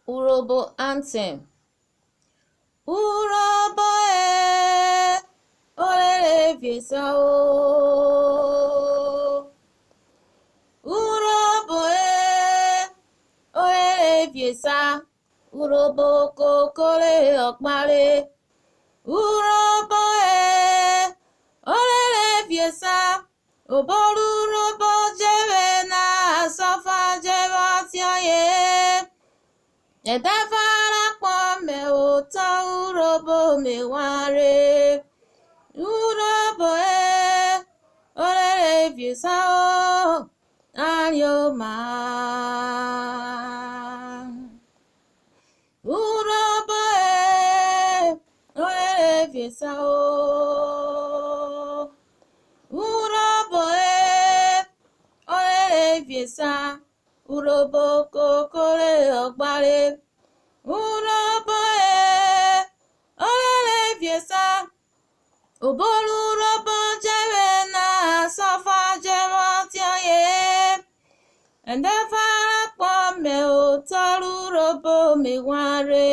Urhobo anthem. Urhobo orere viesa o. Urhobo orere viesa. Urhobo kokore okpare. Urhobo orere viesa. Oboru urhobo jere na asofa jere otioye. Edavara kpome ụtọ urhobo meware. Urhobo orere viesa o arioma. Urhobo orere viesa o. Urhobo orere viesa. Urhobo kokore okpare. Urhobo orere viesa. Oboru urhobo jere na asofa jere otioye. Edavara kpome ụtọ urhobo meware.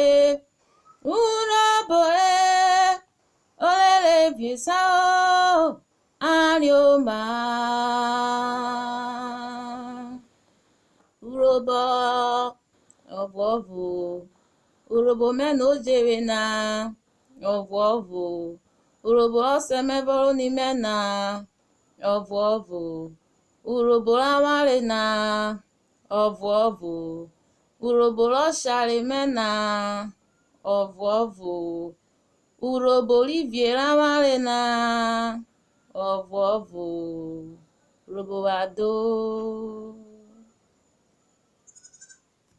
Urhobo orere viesa o arioma. Urhobo ọvọvụ. Urhobo mena o jere na ọvọvụ. Urhobo osemevoro n'ime na ọvọvụ. Urhobo aware na ọvọvụ. Urhobo oshare mena ọvọvụ. Urhobo riviere aware na ọvọvụ. Urhobo ado.